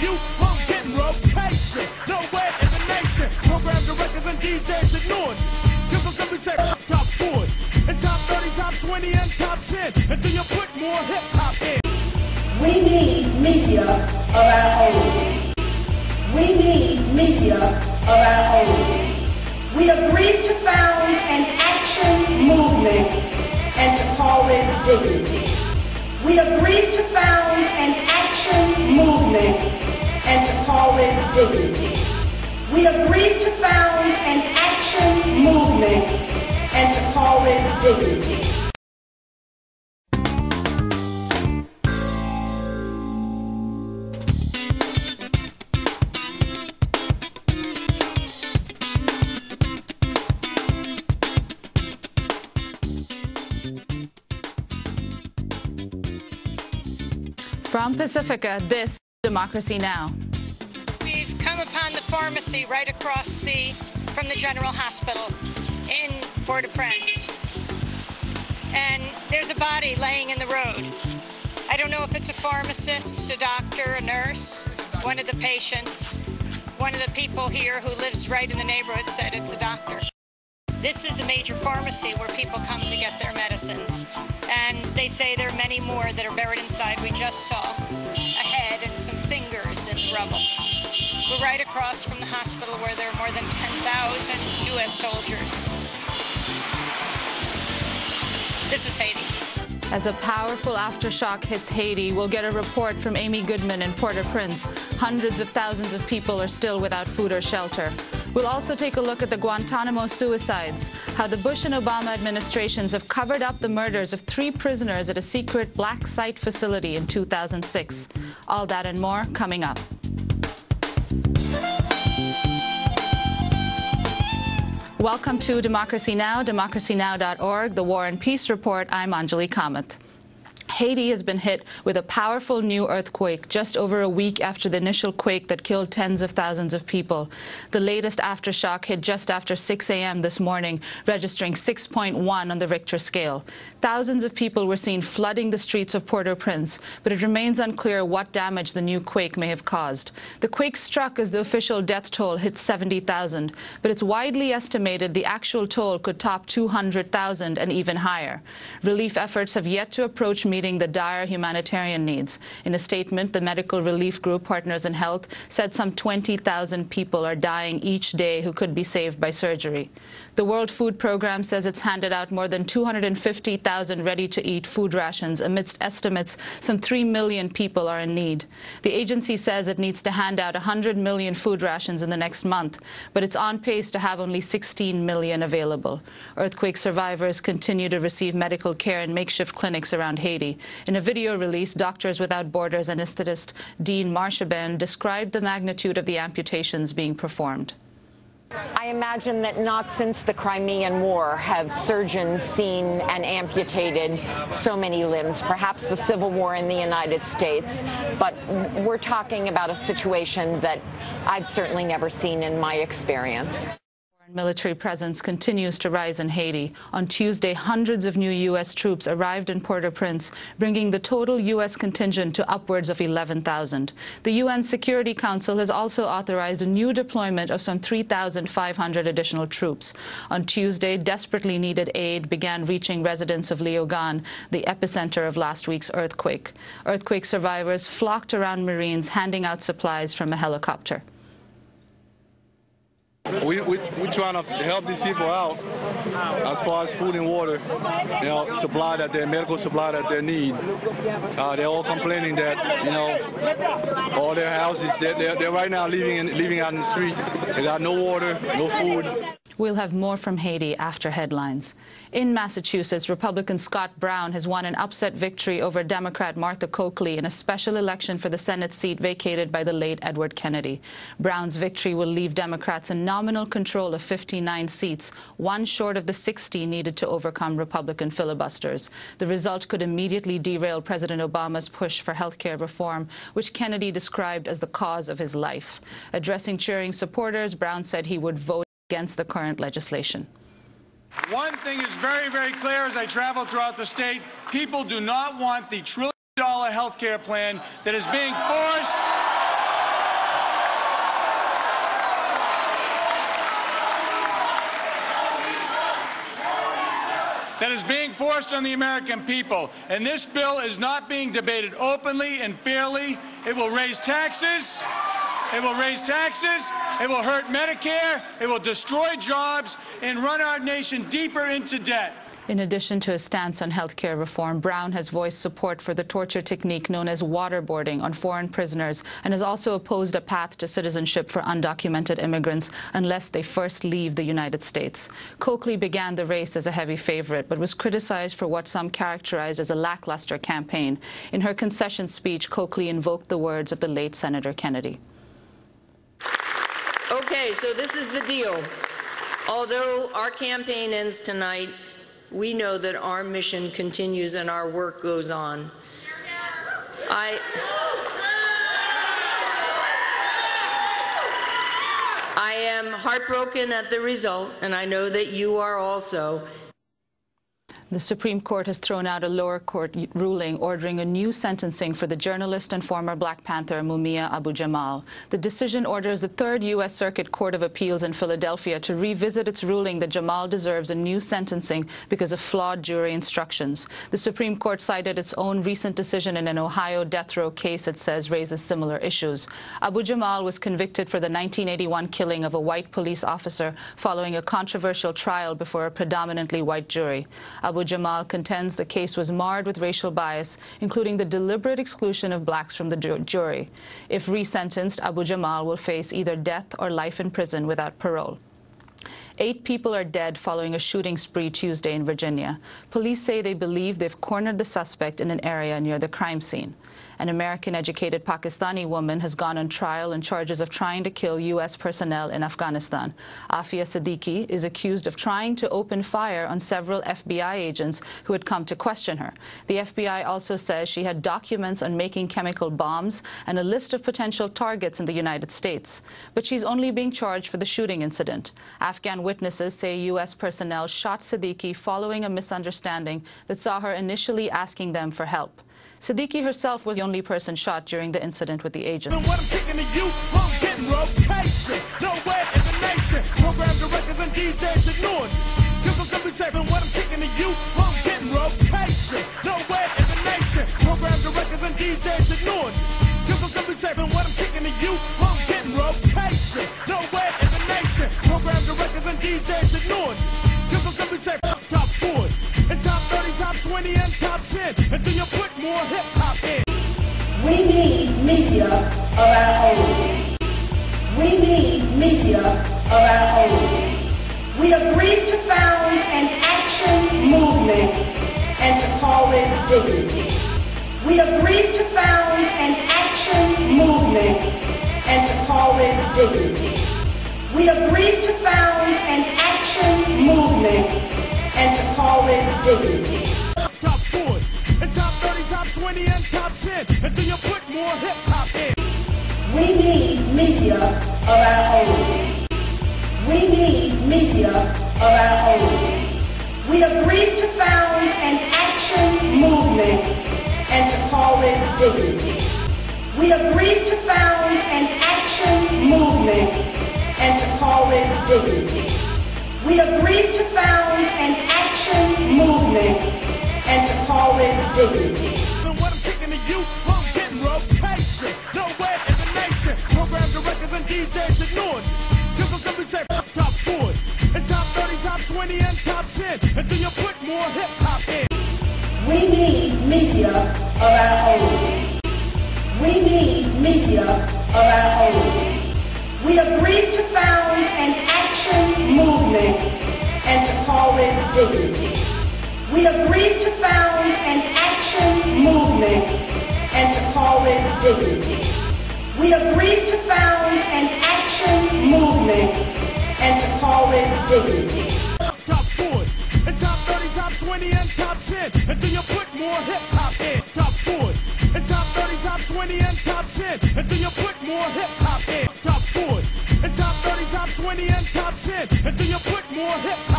you won't get rotation. Nowhere in the nation. Program directors and DJs ignored. Just as we say top 4, and top 30, top 20, and top 10. Until you put more hip-hop in. We need media of our own. We need media of our own. We agreed to found an action movement and to call it Dignity. We agreed to found an action movement and to call it Dignity. We agreed to found an action movement and to call it Dignity. From Pacifica, this is Democracy Now! We've come upon the pharmacy right across from the General Hospital in Port-au-Prince. And there's a body laying in the road. I don't know if it's a pharmacist, a doctor, a nurse, one of the patients. One of the people here who lives right in the neighborhood said it's a doctor. This is the major pharmacy where people come to get their medicines. And they say there are many more that are buried inside. We just saw a head and some fingers in rubble. We're right across from the hospital where there are more than 10,000 U.S. soldiers. This is Haiti. As a powerful aftershock hits Haiti, we'll get a report from Amy Goodman in Port-au-Prince. Hundreds of thousands of people are still without food or shelter. We'll also take a look at the Guantanamo suicides, how the Bush and Obama administrations have covered up the murders of 3 prisoners at a secret black site facility in 2006. All that and more coming up. Welcome to Democracy Now!, democracynow.org, the War and Peace Report. I'm Anjali Kamath. Haiti has been hit with a powerful new earthquake just over a week after the initial quake that killed tens of thousands of people. The latest aftershock hit just after 6 a.m. this morning, registering 6.1 on the Richter scale. Thousands of people were seen flooding the streets of Port-au-Prince, but it remains unclear what damage the new quake may have caused. The quake struck as the official death toll hit 70,000, but it's widely estimated the actual toll could top 200,000 and even higher. Relief efforts have yet to approach meeting the dire humanitarian needs. In a statement, the medical relief group Partners in Health said some 20,000 people are dying each day who could be saved by surgery. The World Food Programme says it's handed out more than 250,000 ready-to-eat food rations amidst estimates some 3 million people are in need. The agency says it needs to hand out 100 million food rations in the next month, but it's on pace to have only 16 million available. Earthquake survivors continue to receive medical care in makeshift clinics around Haiti. In a video release, Doctors Without Borders anesthetist Dean Marcheben described the magnitude of the amputations being performed. I imagine that not since the Crimean War have surgeons seen and amputated so many limbs, perhaps the Civil War in the United States, but we're talking about a situation that I've certainly never seen in my experience. Military presence continues to rise in Haiti. On Tuesday, hundreds of new U.S. troops arrived in Port-au-Prince, bringing the total U.S. contingent to upwards of 11,000. The UN Security Council has also authorized a new deployment of some 3,500 additional troops. On Tuesday, desperately needed aid began reaching residents of Léogâne, the epicenter of last week's earthquake. Earthquake survivors flocked around Marines handing out supplies from a helicopter. We're trying to help these people out as far as food and water, supply that their medical supply that they need. They're all complaining that, all their houses, they're right now living out in the street. They got no water, no food. We'll have more from Haiti after headlines. In Massachusetts, Republican Scott Brown has won an upset victory over Democrat Martha Coakley in a special election for the Senate seat vacated by the late Edward Kennedy. Brown's victory will leave Democrats in nominal control of 59 seats, one short of the 60 needed to overcome Republican filibusters. The result could immediately derail President Obama's push for health care reform, which Kennedy described as the cause of his life. Addressing cheering supporters, Brown said he would vote against the current legislation. One thing is very, very clear as I travel throughout the state. People do not want the trillion-dollar health care plan that is being forced that is being forced on the American people. And this bill is not being debated openly and fairly. It will raise taxes. It will raise taxes. It will hurt Medicare. It will destroy jobs and run our nation deeper into debt. In addition to his stance on health care reform, Brown has voiced support for the torture technique known as waterboarding on foreign prisoners and has also opposed a path to citizenship for undocumented immigrants unless they first leave the United States. Coakley began the race as a heavy favorite, but was criticized for what some characterized as a lackluster campaign. In her concession speech, Coakley invoked the words of the late Senator Kennedy. Okay, so this is the deal. Although our campaign ends tonight, we know that our mission continues and our work goes on. I am heartbroken at the result, and I know that you are also. The Supreme Court has thrown out a lower court ruling ordering a new sentencing for the journalist and former Black Panther Mumia Abu-Jamal. The decision orders the Third U.S. Circuit Court of Appeals in Philadelphia to revisit its ruling that Jamal deserves a new sentencing because of flawed jury instructions. The Supreme Court cited its own recent decision in an Ohio death row case it says raises similar issues. Abu-Jamal was convicted for the 1981 killing of a white police officer following a controversial trial before a predominantly white jury. Abu-Jamal contends the case was marred with racial bias, including the deliberate exclusion of blacks from the jury. If resentenced, Abu-Jamal will face either death or life in prison without parole. 8 people are dead following a shooting spree Tuesday in Virginia. Police say they believe they've cornered the suspect in an area near the crime scene. An American-educated Pakistani woman has gone on trial on charges of trying to kill U.S. personnel in Afghanistan. Afia Siddiqui is accused of trying to open fire on several FBI agents who had come to question her. The FBI also says she had documents on making chemical bombs and a list of potential targets in the United States. But she's only being charged for the shooting incident. Afghan witnesses say U.S. personnel shot Siddiqui following a misunderstanding that saw her initially asking them for help. Siddiqui herself was the only person shot during the incident with the agent. What I'm kicking to you, I'm getting rotation. Nowhere in the nation. Program directors and DJs ignored. Just a simple second. What I'm kicking to you, I'm getting rotation. Nowhere in the nation. Program directors and DJs ignored. Just a simple second. What I'm kicking to you, I'm getting rotation. Nowhere in the nation. Program directors and DJs ignored. Just a simple second. Top 4 and top 30, top 20 and top 10 until you put more hip-hop in. We need media of our own. We need media of our own. We agreed to found an action movement and to call it Dignity. We agreed to found an action movement and to call it Dignity. We agreed to found an action movement and to call it Dignity. Top 4 and top 30, top 20 and top 10 until you put more hip-hop in. We need media of our own. We need media of our own. We agreed to found an action movement and to call it Dignity. We agreed to found an action movement and to call it Dignity. We agreed to found an action movement and to call it Dignity. And what I'm kicking to you, I'm getting rotation. Nowhere in the nation. Program directors and DJs ignored. Just a simple second. Top 4 and top 30, top 20 and top 10 until you put more hip-hop in. We need media of our own. We need media of our own. We agreed to found an action movement and to call it Dignity. We agreed to found an action movement and to call it Dignity. We agreed to found an action movement and to call it Dignity. Top 4 and top 30, top 20 and top 10 until you put more hip-hop in. Top 4 and top 30, top 20 and top 10 until you put more hip-hop in. Top 4 and top 30, top 20 and top 10 until you put more hip-hop in.